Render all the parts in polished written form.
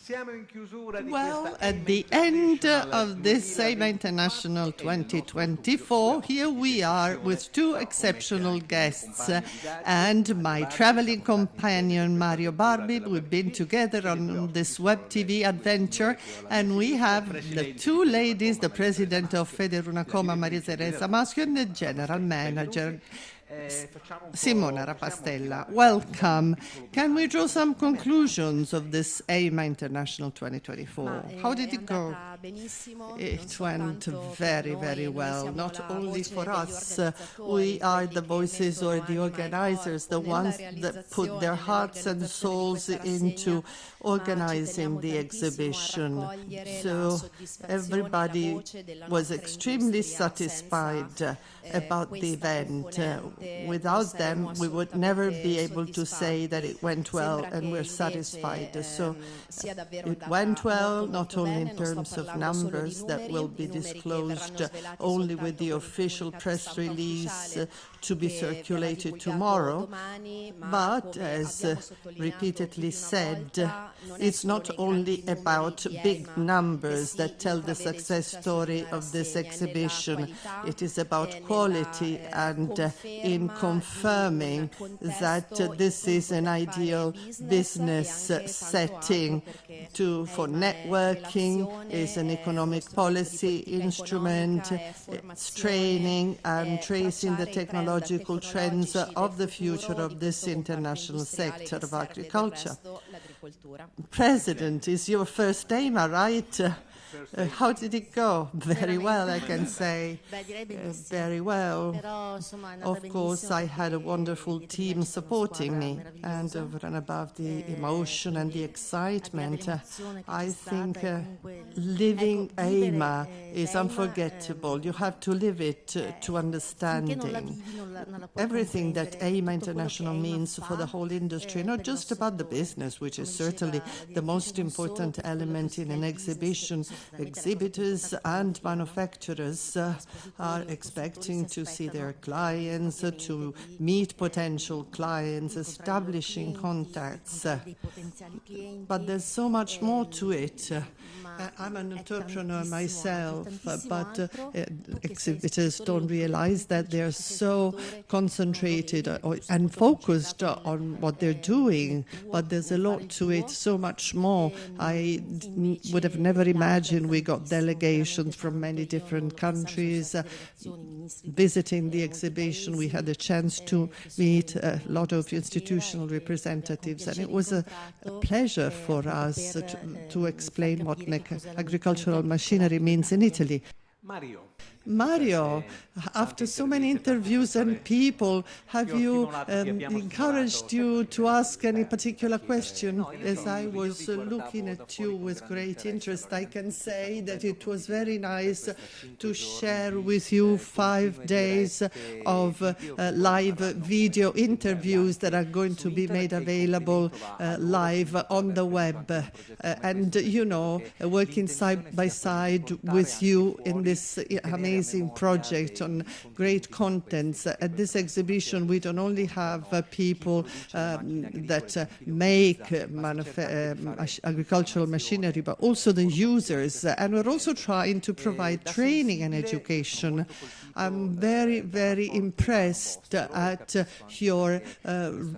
Well, at the end of this Eima International 2024, here we are with two exceptional guests and my traveling companion Mario Barbi. We've been together on this web TV adventure, and we have the two ladies, the president of FederUnacoma, Mariateresa Maschio, and the general manager, Simona Rapastella. Welcome. Can we draw some conclusions of this Eima International 2024? How did it go? It went very, very well. Not only for us, we are the voices or the organizers, the ones that put their hearts and souls into organizing the exhibition. So everybody was extremely satisfied about the event. Without them, we would never be able to say that it went well and we're satisfied. So it went well, not only in terms of numbers that will be disclosed only with the official press release to be circulated tomorrow, but as repeatedly said, it's not only about big numbers that tell the success story of this exhibition. It is about quality and in confirming that this is an ideal business setting for networking, is an economic policy instrument, it's training and tracing the technological trends of the future of this international sector of agriculture. President, is your first Eima, right? How did it go? Very well, I can say. Very well. Of course, I had a wonderful team supporting me, and over and above the emotion and the excitement, I think living Eima is unforgettable. You have to live it to understanding everything that Eima International means for the whole industry, not just about the business, which is certainly the most important element in an exhibition. Exhibitors and manufacturers are expecting to see their clients, to meet potential clients, establishing contacts. But there's so much more to it. I'm an entrepreneur myself, but exhibitors don't realize that they're so concentrated and focused on what they're doing, but there's a lot to it, so much more. I would have never imagined we got delegations from many different countries visiting the exhibition. We had a chance to meet a lot of institutional representatives, and it was a pleasure for us to explain what agricultural machinery means in Italy. Mario, after so many interviews and people, have you encouraged you to ask any particular question? As I was looking at you with great interest, I can say that it was very nice to share with you 5 days of live video interviews that are going to be made available live on the web. And, you know, working side by side with you in this amazing project on great contents. At this exhibition, we don't only have people that make agricultural machinery, but also the users. And we're also trying to provide training and education. I'm very, very impressed at your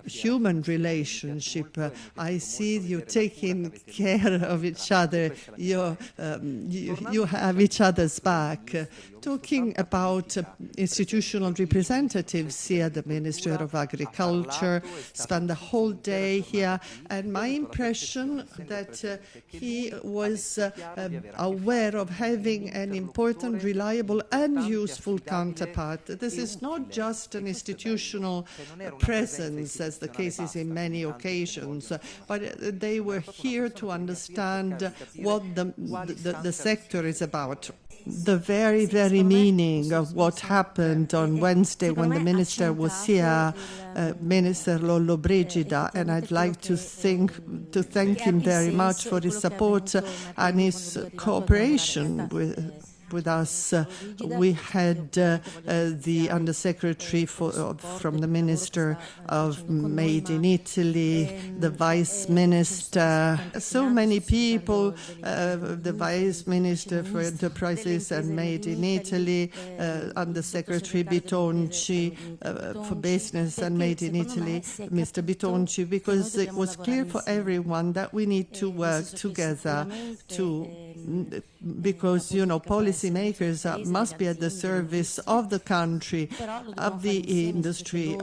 human relationship. I see you taking care of each other. You have each other's back. Talking about institutional representatives here, the Minister of Agriculture spent the whole day here, and my impression that he was aware of having an important, reliable and useful counterpart. This is not just an institutional presence, as the case is in many occasions, but they were here to understand what the sector is about. The very, very meaning of what happened on Wednesday when the minister was here, Minister Lollobrigida, and I'd like to thank him very much for his support and his cooperation with us. We had the Undersecretary from the Minister of Made in Italy, the Vice Minister, so many people, the Vice Minister for Enterprises and Made in Italy, Undersecretary Bitonci for Business and Made in Italy, Mr. Bitonci, because it was clear for everyone that we need to work together because, you know, policymakers must be at the service of the country, of the industry,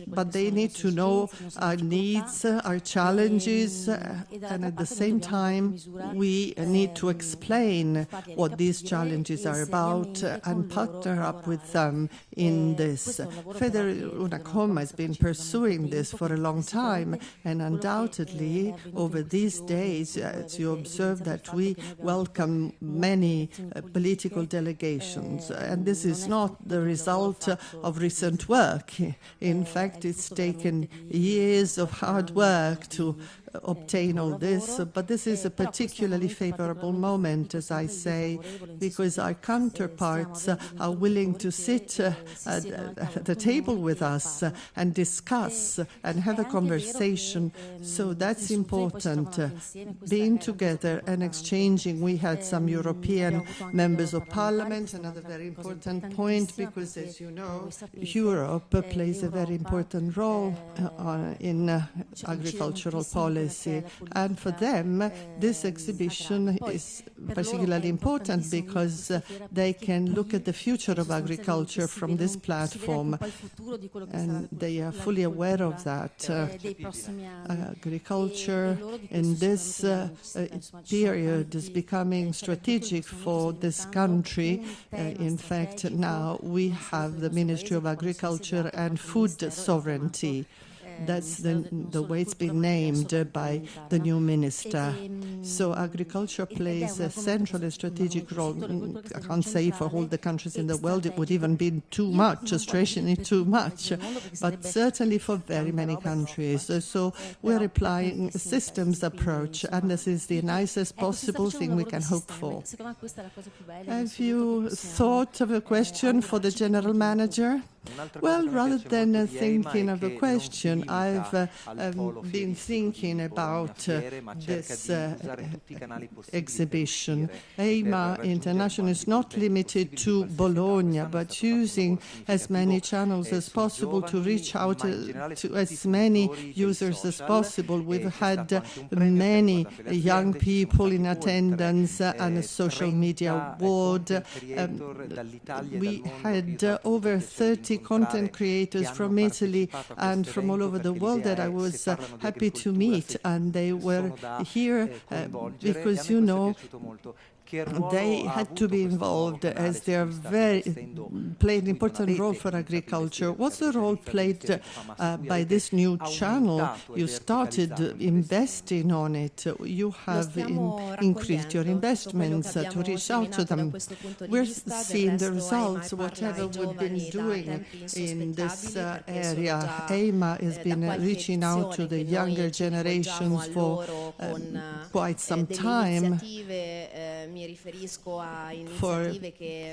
but they need to know our needs, our challenges, and at the same time, we need to explain what these challenges are about and partner up with them in this. FederUnacoma has been pursuing this for a long time, and undoubtedly, over these days, as you observe that we welcome many political delegations, and this is not the result of recent work. In fact, it's taken years of hard work to obtain all this, but this is a particularly favorable moment, as I say, because our counterparts are willing to sit at the table with us and discuss and have a conversation. So that's important, being together and exchanging. We had some European members of parliament, another very important point, because as you know, Europe plays a very important role in agricultural policy. And for them, this exhibition is particularly important because they can look at the future of agriculture from this platform, and they are fully aware of that. Agriculture in this period is becoming strategic for this country. In fact, now we have the Ministry of Agriculture and Food Sovereignty. That's the way it's been named by the new minister. So agriculture plays a central and strategic role. I can't say for all the countries in the world it would even be too much, stretching it too much, but certainly for very many countries. So we're applying a systems approach, and this is the nicest possible thing we can hope for. Have you thought of a question for the general manager? Well, rather than thinking of a question, I've been thinking about this exhibition. Eima International is not limited to Bologna, but using as many channels as possible to reach out to as many users as possible. We've had many young people in attendance and a social media award. We had over 30 content creators from Italy and from all over the world that I was happy to meet, and they were here because, you know, they had to be involved as they are played an important role for agriculture. What's the role played by this new channel? You started investing on it. You have increased your investments to reach out to them. We're seeing the results, whatever we've been doing in this area. Eima has been reaching out to the younger generations for quite some time. For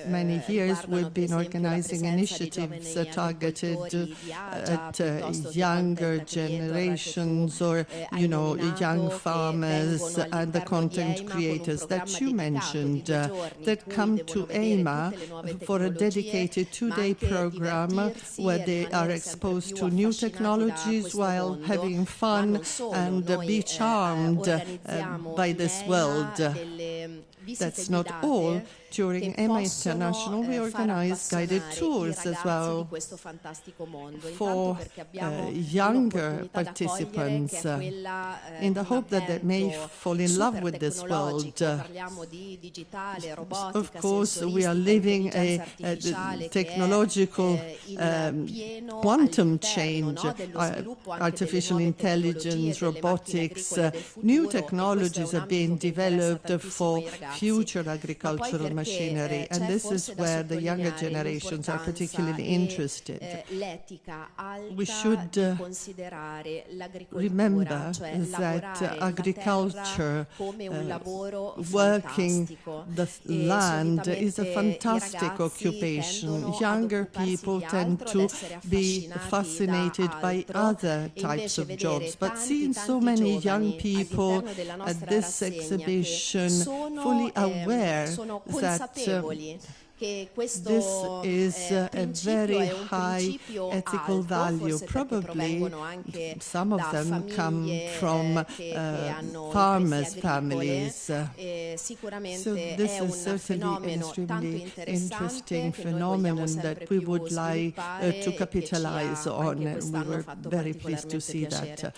many years, we've been organizing initiatives targeted at younger generations, or, you know, young farmers and the content creators that you mentioned that come to Eima for a dedicated two-day program where they are exposed to new technologies while having fun and be charmed by this world. That's not all. During Eima International, we organize guided tours as well for younger participants in the hope that they may fall in love with this world. Of course, we are living a technological quantum change, artificial intelligence, robotics, new technologies are being developed for future agricultural machinery, and this is where the younger generations are particularly interested. We should remember that agriculture, working the land, is a fantastic occupation. Younger people tend to be fascinated by other types of jobs, but seeing so many young people at this exhibition fully aware that this is a very high ethical value. Probably some of them come from farmers' families. So this is certainly an extremely interesting phenomenon that we would like to capitalize on, and we were very pleased to see that.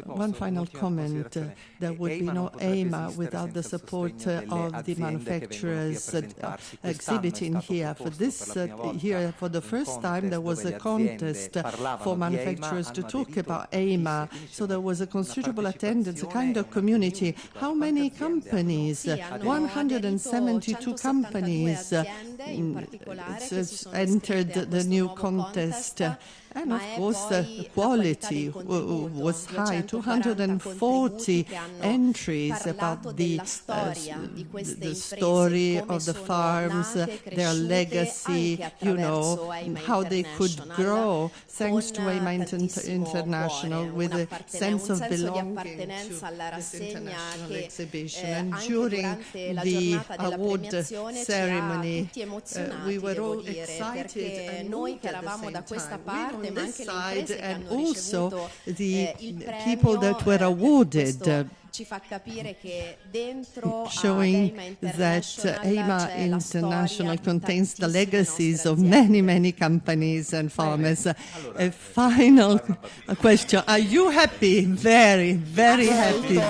One final comment, there would be no Eima without the support of the manufacturers exhibiting here. For this year, for the first time, there was a contest for manufacturers to talk about Eima. So there was a considerable attendance, a kind of community. How many companies? 172 companies entered the new contest. And of course, the quality was high. 240 entries about the story of the farms, their legacy, you know, how they could grow thanks to Eima International, with a sense of belonging to this international exhibition. And during the award ceremony, we were all excited and moved at the same time. On this side, and also the people that were awarded, showing that Eima International contains the legacies of many, many companies and farmers. A final question. Are you happy? Very, very happy.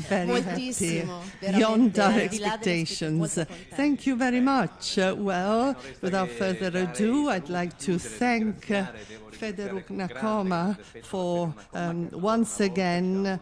Very happy. Beyond our expectations. Thank you very much. Well, without further ado, I'd like to thank FederUnacoma for once again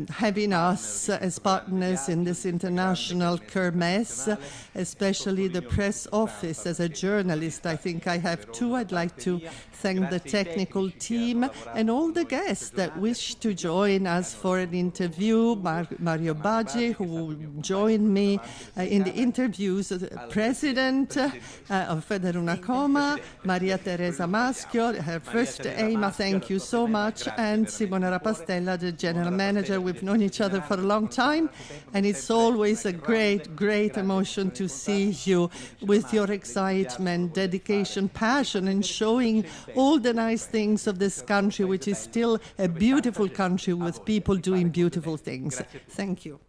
having us as partners in this international kermesse, especially the press office. As a journalist, I think I have two. I'd like to thank the technical team and all the guests that wish to join us for an interview. Mario Baggi, who joined me in the interviews, the president of FederUnacoma, Mariateresa Maschio, her first Eima, thank you so much, and Simona Rapastella, the general manager. We've known each other for a long time, and it's always a great, great emotion to see you with your excitement, dedication, passion, and showing all the nice things of this country, which is still a beautiful country with people doing beautiful things. Thank you.